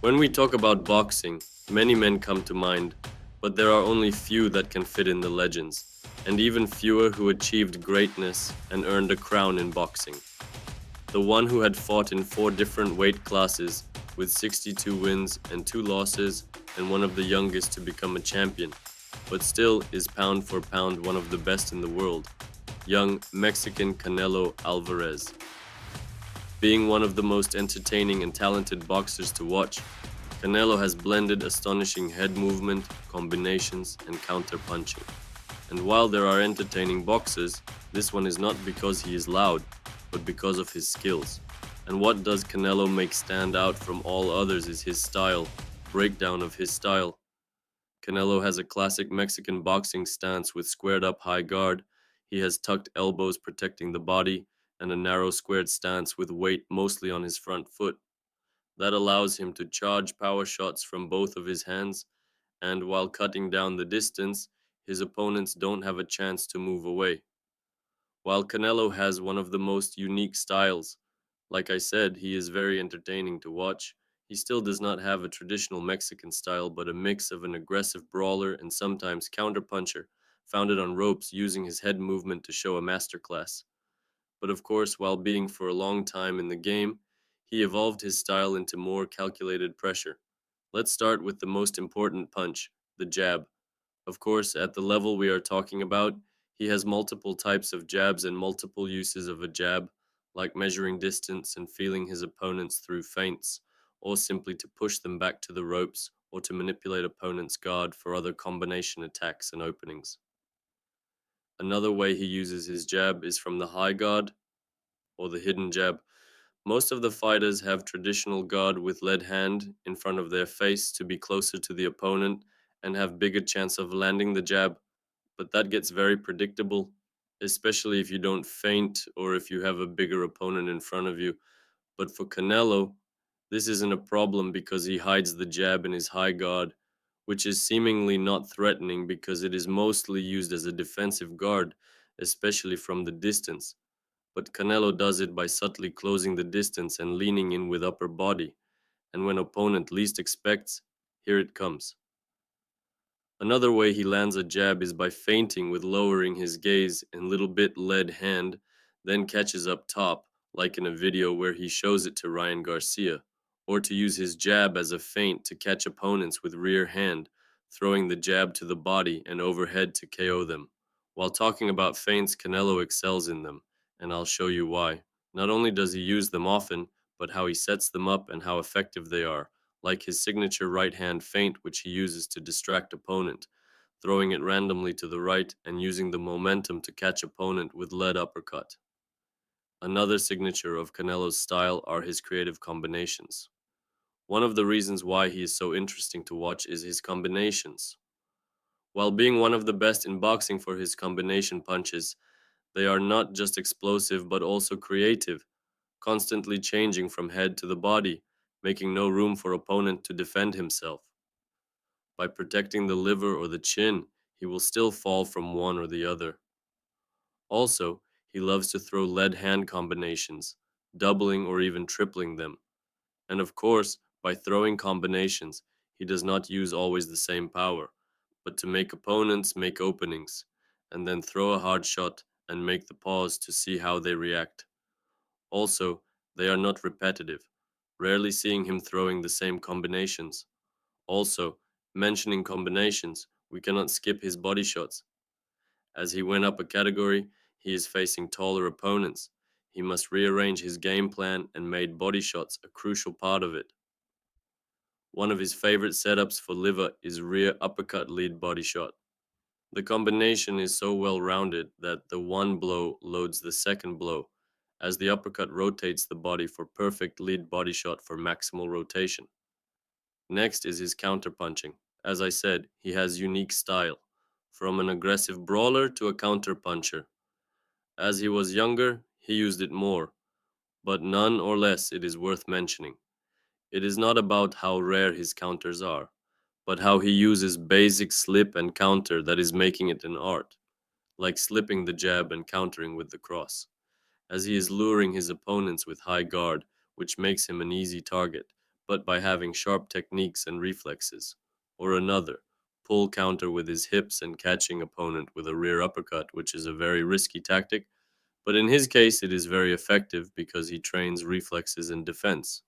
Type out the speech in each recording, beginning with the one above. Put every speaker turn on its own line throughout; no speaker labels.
When we talk about boxing, many men come to mind, but there are only few that can fit in the legends, and even fewer who achieved greatness and earned a crown in boxing. The one who had fought in 4 different weight classes with 62 wins and 2 losses, and one of the youngest to become a champion, but still is pound for pound one of the best in the world, young Mexican Canelo Alvarez. Being one of the most entertaining and talented boxers to watch, Canelo has blended astonishing head movement, combinations, and counterpunching. And while there are entertaining boxers, this one is not because he is loud, but because of his skills. And what does Canelo make stand out from all others is his style, breakdown of his style. Canelo has a classic Mexican boxing stance with squared up high guard. He has tucked elbows protecting the body, and a narrow squared stance with weight mostly on his front foot. That allows him to charge power shots from both of his hands, and while cutting down the distance, his opponents don't have a chance to move away. While Canelo has one of the most unique styles, like I said, he is very entertaining to watch. He still does not have a traditional Mexican style, but a mix of an aggressive brawler and sometimes counterpuncher, founded on ropes using his head movement to show a masterclass. But of course, while being for a long time in the game, he evolved his style into more calculated pressure. Let's start with the most important punch, the jab. Of course, at the level we are talking about, he has multiple types of jabs and multiple uses of a jab, like measuring distance and feeling his opponents through feints, or simply to push them back to the ropes or to manipulate opponents' guard for other combination attacks and openings. Another way he uses his jab is from the high guard or the hidden jab. Most of the fighters have traditional guard with lead hand in front of their face to be closer to the opponent and have bigger chance of landing the jab, but that gets very predictable, especially if you don't feint or if you have a bigger opponent in front of you. But for Canelo, this isn't a problem because he hides the jab in his high guard, which is seemingly not threatening because it is mostly used as a defensive guard, especially from the distance. But Canelo does it by subtly closing the distance and leaning in with upper body, and when opponent least expects, here it comes. Another way he lands a jab is by feinting with lowering his gaze and little bit lead hand, then catches up top, like in a video where he shows it to Ryan Garcia, or to use his jab as a feint to catch opponents with rear hand, throwing the jab to the body and overhead to KO them. While talking about feints, Canelo excels in them, and I'll show you why. Not only does he use them often, but how he sets them up and how effective they are, like his signature right hand feint, which he uses to distract opponent, throwing it randomly to the right and using the momentum to catch opponent with lead uppercut. Another signature of Canelo's style are his creative combinations. One of the reasons why he is so interesting to watch is his combinations. While being one of the best in boxing for his combination punches, they are not just explosive but also creative, constantly changing from head to the body, making no room for opponent to defend himself. By protecting the liver or the chin, he will still fall from one or the other. Also, he loves to throw lead hand combinations, doubling or even tripling them. And of course, by throwing combinations, he does not use always the same power, but to make opponents make openings, and then throw a hard shot and make the pause to see how they react. Also, they are not repetitive, rarely seeing him throwing the same combinations. Also, mentioning combinations, we cannot skip his body shots. As he went up a category, he is facing taller opponents. He must rearrange his game plan and made body shots a crucial part of it. One of his favorite setups for liver is rear uppercut lead body shot. The combination is so well rounded that the one blow loads the second blow, as the uppercut rotates the body for perfect lead body shot for maximal rotation. Next is his counterpunching. As I said, he has unique style, from an aggressive brawler to a counterpuncher. As he was younger, he used it more, but none or less it is worth mentioning. It is not about how rare his counters are, but how he uses basic slip and counter that is making it an art, like slipping the jab and countering with the cross, as he is luring his opponents with high guard, which makes him an easy target, but by having sharp techniques and reflexes. Or another, pull counter with his hips and catching opponent with a rear uppercut, which is a very risky tactic, but in his case it is very effective because he trains reflexes and defense.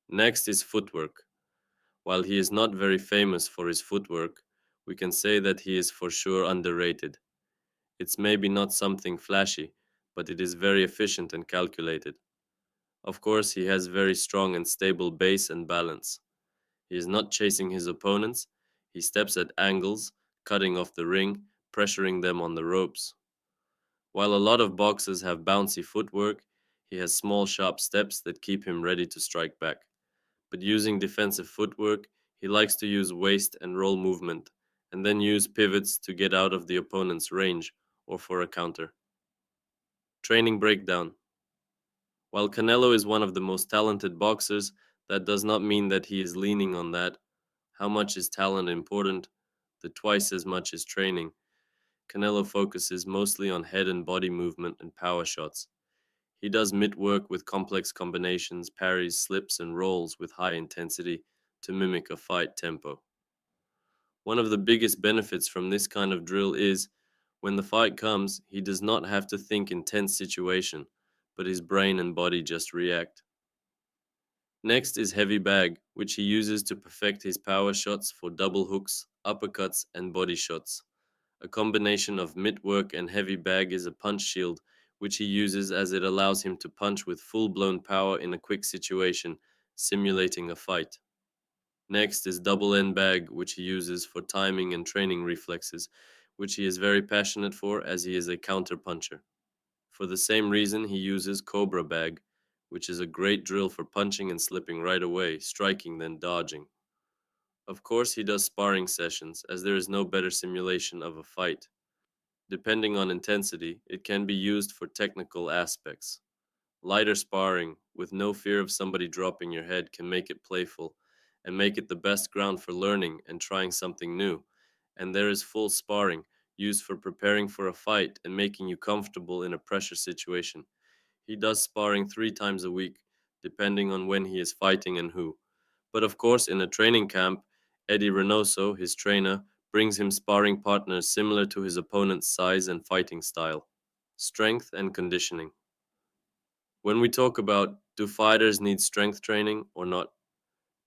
Next is footwork. While he is not very famous for his footwork, we can say that he is for sure underrated. It's maybe not something flashy, but it is very efficient and calculated. Of course, he has very strong and stable base and balance. He is not chasing his opponents, he steps at angles, cutting off the ring, pressuring them on the ropes. While a lot of boxers have bouncy footwork, he has small sharp steps that keep him ready to strike back. But using defensive footwork, he likes to use waist and roll movement, and then use pivots to get out of the opponent's range or for a counter. Training breakdown. While Canelo is one of the most talented boxers, that does not mean that he is leaning on that. How much is talent important? The twice as much is training. Canelo focuses mostly on head and body movement and power shots. He does mitt work with complex combinations, parries, slips, and rolls with high intensity to mimic a fight tempo. One of the biggest benefits from this kind of drill is when the fight comes, he does not have to think in tense situation, but his brain and body just react. Next is heavy bag, which he uses to perfect his power shots for double hooks, uppercuts, and body shots. A combination of mitt work and heavy bag is a punch shield, which he uses as it allows him to punch with full-blown power in a quick situation, simulating a fight. Next is double end bag, which he uses for timing and training reflexes, which he is very passionate for as he is a counterpuncher. For the same reason, he uses cobra bag, which is a great drill for punching and slipping right away, striking then dodging. Of course, he does sparring sessions, as there is no better simulation of a fight. Depending on intensity, it can be used for technical aspects. Lighter sparring, with no fear of somebody dropping your head, can make it playful and make it the best ground for learning and trying something new. And there is full sparring, used for preparing for a fight and making you comfortable in a pressure situation. He does sparring 3 times a week, depending on when he is fighting and who. But of course, in a training camp, Eddie Reynoso, his trainer, brings him sparring partners similar to his opponent's size and fighting style. Strength and conditioning. When we talk about do fighters need strength training or not,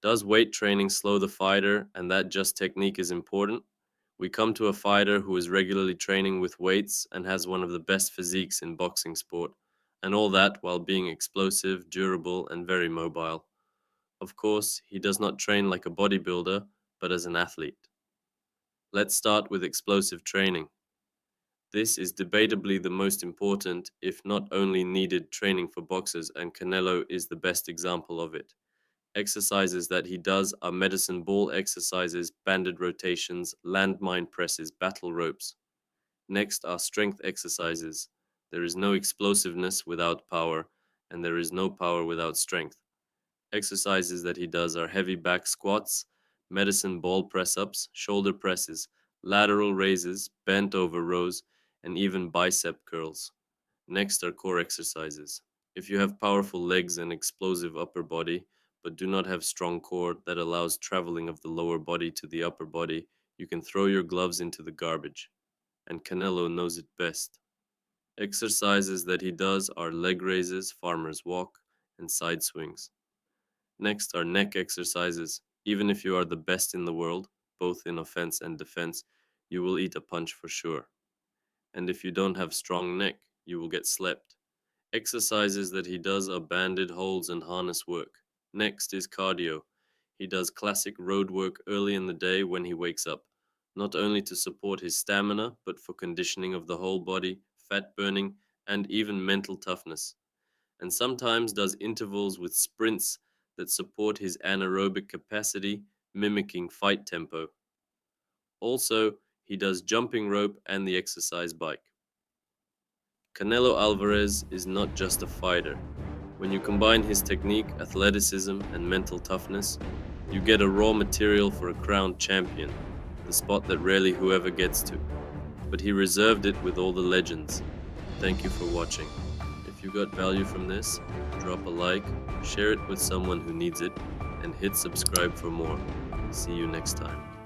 does weight training slow the fighter and that just technique is important? We come to a fighter who is regularly training with weights and has one of the best physiques in boxing sport, and all that while being explosive, durable, and very mobile. Of course, he does not train like a bodybuilder, but as an athlete. Let's start with explosive training. This is debatably the most important, if not only needed, training for boxers, and Canelo is the best example of it. Exercises that he does are medicine ball exercises, banded rotations, landmine presses, battle ropes. Next are strength exercises. There is no explosiveness without power, and there is no power without strength. Exercises that he does are heavy back squats, medicine ball press ups, shoulder presses, lateral raises, bent over rows, and even bicep curls. Next are core exercises. If you have powerful legs and explosive upper body, but do not have strong core that allows traveling of the lower body to the upper body, you can throw your gloves into the garbage. And Canelo knows it best. Exercises that he does are leg raises, farmer's walk, and side swings. Next are neck exercises. Even if you are the best in the world, both in offense and defense, you will eat a punch for sure. And if you don't have strong neck, you will get slept. Exercises that he does are banded holds and harness work. Next is cardio. He does classic road work early in the day when he wakes up, not only to support his stamina, but for conditioning of the whole body, fat burning, and even mental toughness. And sometimes does intervals with sprints that support his anaerobic capacity, mimicking fight tempo. Also, he does jumping rope and the exercise bike. Canelo Alvarez is not just a fighter. When you combine his technique, athleticism, and mental toughness, you get a raw material for a crowned champion, the spot that rarely whoever gets to. But he reserved it with all the legends. Thank you for watching. If you got value from this, drop a like, share it with someone who needs it, and hit subscribe for more. See you next time.